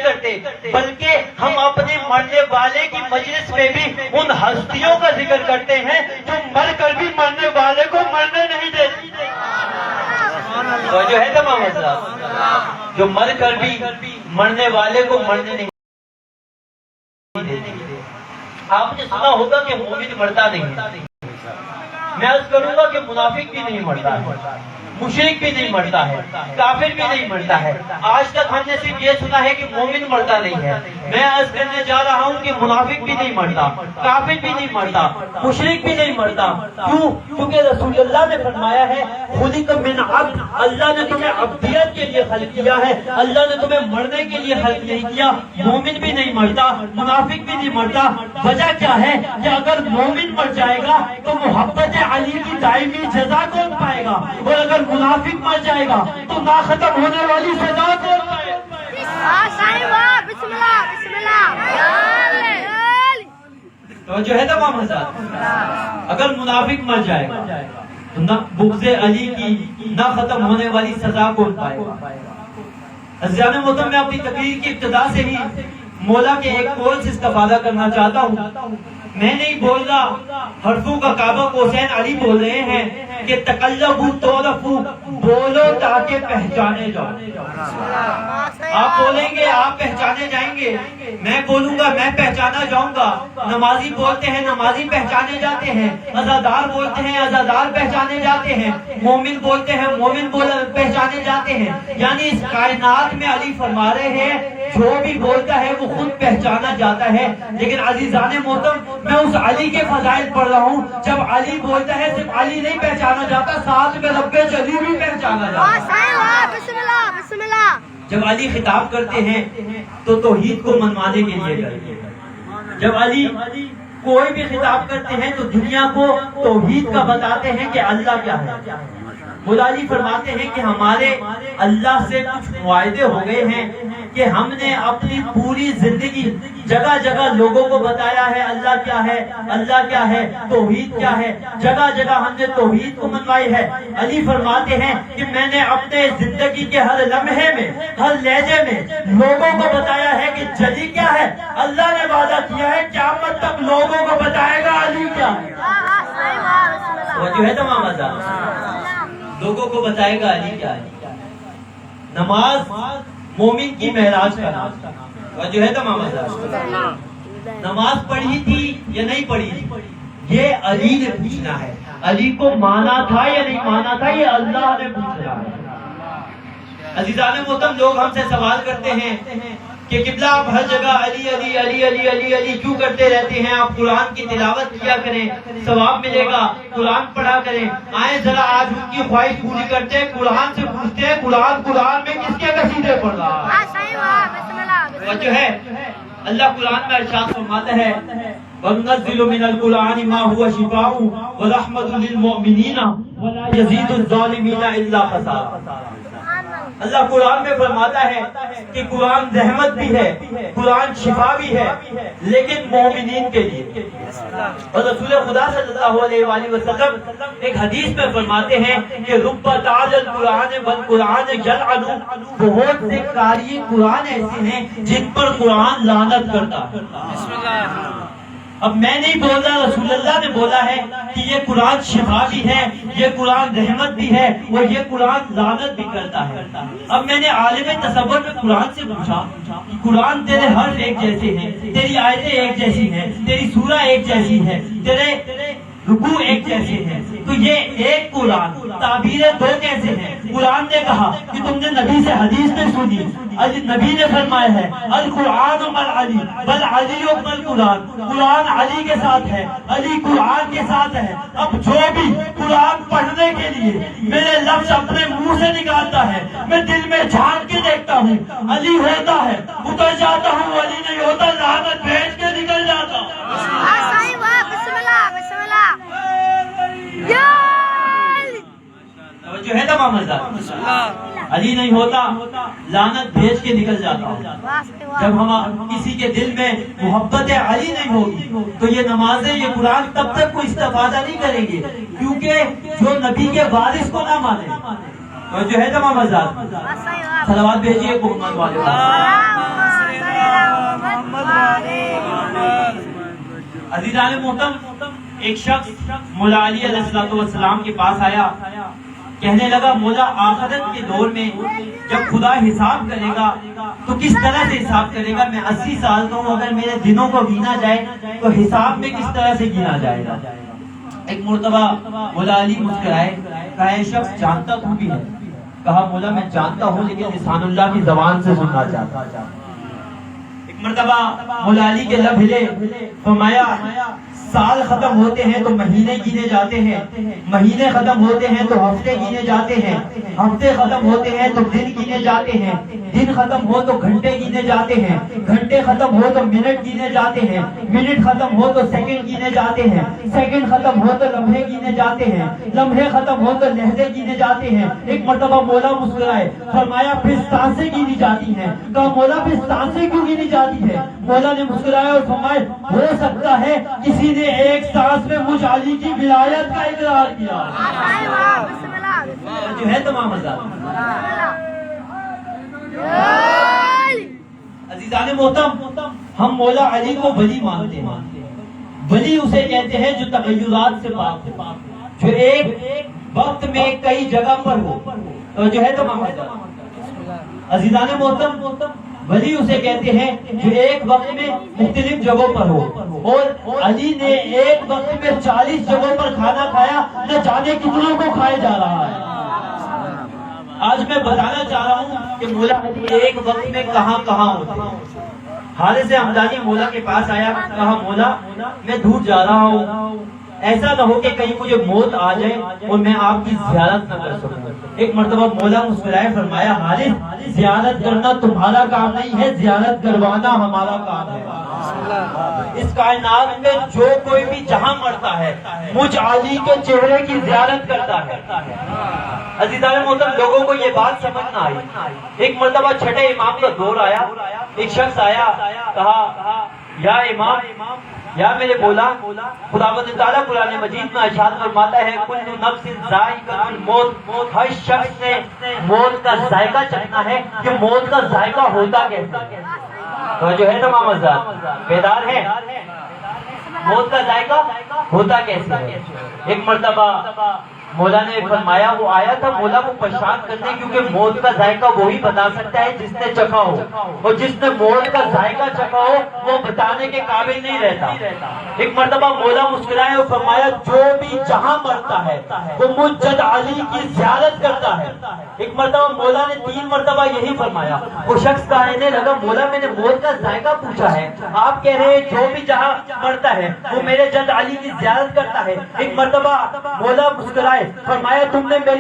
کرتے، بلکہ ہم اپنے مرنے والے کی مجلس میں بھی ان ہستیوں کا ذکر کرتے ہیں جو مر کر بھی مرنے والے کو مرنے نہیں دیتی۔ تو جو ہے تمام حضرات، جو مر کر بھی مرنے والے کو مرنے نہیں دیتی۔ آپ نے سنا ہوگا کہ مومن مرتا نہیں ہے، میں عرض کروں گا کہ منافق بھی نہیں مرتا ہے، مشرک بھی نہیں مرتا ہے، کافر بھی نہیں مرتا ہے۔ آج تک ہم نے صرف یہ سنا ہے کہ مومن مرتا نہیں ہے، میں عرض کرنے جا رہا ہوں کہ منافق بھی نہیں مرتا، کافر بھی نہیں مرتا، مشرک بھی نہیں مرتا۔ کیوں؟ کیونکہ رسول اللہ نے فرمایا ہے خلق من عبد، اللہ نے تمہیں عبدیت کے لیے خلق کیا ہے، اللہ نے تمہیں مرنے کے لیے خلق نہیں کیا۔ مومن بھی نہیں مرتا، منافق بھی نہیں مرتا۔ وجہ کیا ہے کہ اگر مومن مر جائے گا تو محبت علی کی دائمی جزا کون پائے گا، اور اگر منافق مر جائے گا تو نہ ختم ہونے والی سزا کون پائے گا۔ تو جو ہے تمام حضرات، اگر منافق مر جائے گا تو نہ بغض علی کی نہ ختم ہونے والی سزا کون پائے گا۔ عزیزان محترم، میں اپنی تقریر کی ابتدا سے ہی مولا کے ایک قول سے استفادہ کرنا چاہتا ہوں۔ میں نہیں بول رہا، حرفوں کا کعبہ کو حسین علی بول رہے ہیں کہ تقلبوا تعرفوا، بولو تاکہ پہچانے جاؤ۔ آپ بولیں گے آپ پہچانے جائیں گے، میں بولوں گا میں پہچانا جاؤں گا۔ نمازی بولتے ہیں نمازی پہچانے جاتے ہیں، عزادار بولتے ہیں عزادار پہچانے جاتے ہیں، مومن بولتے ہیں مومن پہچانے جاتے ہیں۔ یعنی اس کائنات میں علی فرما رہے ہیں جو بھی بولتا ہے وہ خود پہچانا جاتا ہے۔ لیکن عزیزان محترم، میں اس علی کے فضائل پڑھ رہا ہوں، جب علی بولتا ہے صرف علی نہیں پہچانا جاتا، ساتھ میں رب جلی بھی پہچانا جاتا ہے۔ جب علی خطاب کرتے ہیں تو توحید کو منوانے کے لیے کرتے ہیں، جب علی کوئی بھی خطاب کرتے ہیں تو دنیا کو توحید کا بتاتے ہیں کہ اللہ کیا ہے۔ مولا علی فرماتے ہیں کہ ہمارے اللہ سے کچھ معاہدے ہو گئے ہیں کہ ہم نے اپنی پوری زندگی جگہ جگہ لوگوں کو بتایا ہے اللہ کیا ہے، اللہ کیا ہے، توحید کیا ہے، جگہ جگہ ہم نے توحید کو منوائی ہے۔ علی فرماتے ہیں کہ میں نے اپنے زندگی کے ہر لمحے میں ہر لہجے میں لوگوں کو بتایا ہے کہ جلی کیا ہے۔ اللہ نے وعدہ کیا ہے قیامت تک لوگوں کو بتائے گا علی کیا ہے۔ وہ جو ہے تمام لوگوں کو بتائے گا علی کیا ہے۔ نماز مومن کی معراج کا نام، جو ہے تمام نماز پڑھی تھی یا نہیں پڑھی تھی یہ علی نے پوچھنا ہے۔ علی کو مانا تھا یا نہیں مانا تھا یہ اللہ نے پوچھنا ہے۔ عزیزان محترم، لوگ ہم سے سوال کرتے ہیں کہ قبلہ آپ ہر جگہ علی علی علی علی علی علی کیوں کرتے رہتے ہیں؟ آپ قرآن کی تلاوت کیا کریں، ثواب ملے گا، قرآن پڑھا کریں۔ آئیں ذرا آج ان کی خواہش پوری کرتے ہیں، قرآن سے پوچھتے ہیں قرآن میں کس کے قصیدے پڑھ رہا ہے۔ جو ہے اللہ قرآن میں ارشاد فرماتا ہے وَنُنَزِّلُ مِنَ الْقُرْآنِ مَا هُوَ شِفَاءٌ وَرَحْمَةٌ لِّلْمُؤْمِنِينَ وَلَا يَزِيدُ الظَّالِمِينَ إِلَّا خَسَارًا۔ اللہ قرآن میں فرماتا ہے کہ قرآن رحمت بھی ہے، قرآن شفا بھی ہے، لیکن مومنین کے لیے۔ اور رسول خدا صلی اللہ علیہ وآلہ وسلم ایک حدیث میں فرماتے ہیں کہ رب تعالی القرآن والقرآن یلعن، بہت سے قاری قرآن ایسے ہیں جن پر قرآن لعنت کرتا ہے۔ اب میں نہیں بول رہا، رسول اللہ نے بولا ہے کہ یہ قرآن شفا بھی ہے، یہ قرآن رحمت بھی ہے، اور یہ قرآن لعنت بھی کرتا ہے۔ اب میں نے عالم تصور میں قرآن سے پوچھا کہ قرآن تیرے حرف ایک جیسے ہیں، تیری آیتیں ایک جیسی ہیں، تیری سورہ ایک جیسی ہے، تیرے رکوع ایک جیسے ہیں، تو یہ ایک قرآن تعبیریں دو کیسے ہیں؟ قرآن نے کہا کہ تم نے نبی سے حدیث نہیں سنی، نبی نے فرمایا ہے القرآن مع علی بل علی مع قرآن، قرآن علی کے ساتھ ہے، علی قرآن کے ساتھ ہے۔ اب جو بھی قرآن پڑھنے کے لیے میرے لفظ اپنے منہ سے نکالتا ہے، میں دل میں جھانک کے دیکھتا ہوں، علی ہوتا ہے اتر جاتا ہوں، علی نہیں ہوتا لعنت بھیج کے نکل جاتا ہوں۔ جو ہے تمام علی نہیں ہوتا لعنت بھیج کے نکل جاتا ہوں۔ جب ہم کسی کے دل میں محبت علی نہیں ہوگی تو یہ نمازیں یہ قرآن تب تک کوئی استفادہ نہیں کریں گے، کیونکہ جو نبی کے وارث کو نہ مانے تو جو ہے تمام صلوات بھیجیے محمد والے عزیزان محترم، ایک شخص مولا علی علیہ السلام کے پاس آیا، کہنے لگا مولا آخرت کے دور میں جب خدا حساب کرے گا تو کس طرح سے حساب کرے گا؟ میں 80 سال کا ہوں، اگر میرے دنوں کو گینا جائے تو حساب میں کس طرح سے گینا جائے گا؟ ایک مرتبہ مولا علی مسکرائے، کہا یہ شخص جانتا تو بھی ہے؟ کہا مولا میں جانتا ہوں لیکن لسان اللہ کی زبان سے سننا چاہتا ہوں۔ ایک مرتبہ مولا علی کے لب ہلے، فرمایا سال ختم ہوتے ہیں تو مہینے گینے جاتے ہیں، مہینے ختم ہوتے ہیں تو ہفتے گینے جاتے ہیں، ہفتے ختم ہوتے ہیں تو دن گینے جاتے ہیں، دن ختم ہو تو گھنٹے گینے جاتے ہیں، گھنٹے ختم ہو تو منٹ گینے جاتے ہیں، منٹ ختم ہو تو سیکنڈ گینے جاتے ہیں، سیکنڈ ختم ہو تو لمحے گینے جاتے ہیں، لمحے ختم ہو تو لہجے گینے جاتے ہیں۔ ایک مرتبہ مولا مسکرائے، فرمایا پھر سانسیں گینی جاتی ہیں۔ کہا مولا پھر سانسیں کیوں گینی جاتی ہے؟ مولا نے مسکرایا اور فرمایا ہو سکتا ہے کسی نے ایک سانس میں مجھ علی کی ولایت کا اقرار کیا جو ہے تمام حضرات۔ عزیزان محترم، ہم مولا علی کو ولی مانتے ہیں۔ ولی اسے کہتے ہیں جو تغیرات سے پاک ہو، جو ایک وقت میں کئی جگہ پر ہو، جو ہے تمام حضرات۔ عزیزان محترم، ولی اسے کہتے ہیں جو ایک وقت میں مختلف جگہوں پر ہو، اور علی نے ایک وقت میں 40 جگہوں پر کھانا کھایا، نہ جانے کتنوں کو کھائے جا رہا ہے۔ آج میں بتانا چاہ رہا ہوں کہ مولا علی ایک وقت میں کہاں کہاں ہوتے۔ حارث حمدانی مولا کے پاس آیا، کہا مولا میں دور جا رہا ہوں، ایسا نہ ہو کہ کہیں مجھے موت آ جائے اور میں آپ کی زیارت نہ کر سکوں۔ ایک مرتبہ مولا مسکرائے، فرمایا حارث زیارت کرنا تمہارا کام نہیں ہے، زیارت کروانا ہمارا کام ہے۔ اس کائنات میں جو کوئی بھی جہاں مرتا ہے مجھ علی کے چہرے کی زیارت کرتا ہے۔ عزیزان محترم، لوگوں کو یہ بات سمجھ نہ آئی۔ ایک مرتبہ چھٹے امام کا دور آیا، ایک شخص آیا، کہا یا امام، یا میرے بولا خداوند تعالیٰ قرآن مجید میں ارشاد فرماتا ہے کل نفس ذائقۃ الموت، ہر شخص نے موت کا ذائقہ چکھنا ہے کہ موت کا ذائقہ ہوتا کیسے ہے؟ تو جو ہے تمام حضرات بیدار ہیں، موت کا ذائقہ ہوتا کیسے ہے؟ ایک مرتبہ مولا نے فرمایا، وہ آیا تھا مولا کو پریشان کرنے، کیونکہ موت کا ذائقہ وہی بتا سکتا ہے جس نے چکھا ہو، اور جس نے موت کا ذائقہ چکھا ہو وہ بتانے کے قابل نہیں رہتا۔ ایک مرتبہ مولا مسکرائے اور فرمایا جو بھی جہاں مرتا ہے وہ مجھ جد علی کی زیارت کرتا ہے۔ ایک مرتبہ مولا نے 3 مرتبہ یہی فرمایا۔ وہ شخص کہنے لگا مولا میں نے موت کا ذائقہ پوچھا ہے، آپ کہہ رہے ہیں جو بھی جہاں مرتا ہے وہ میرے جد علی کی زیارت کرتا ہے۔ ایک مرتبہ مولا مسکرائے، فرمایا تم نے میری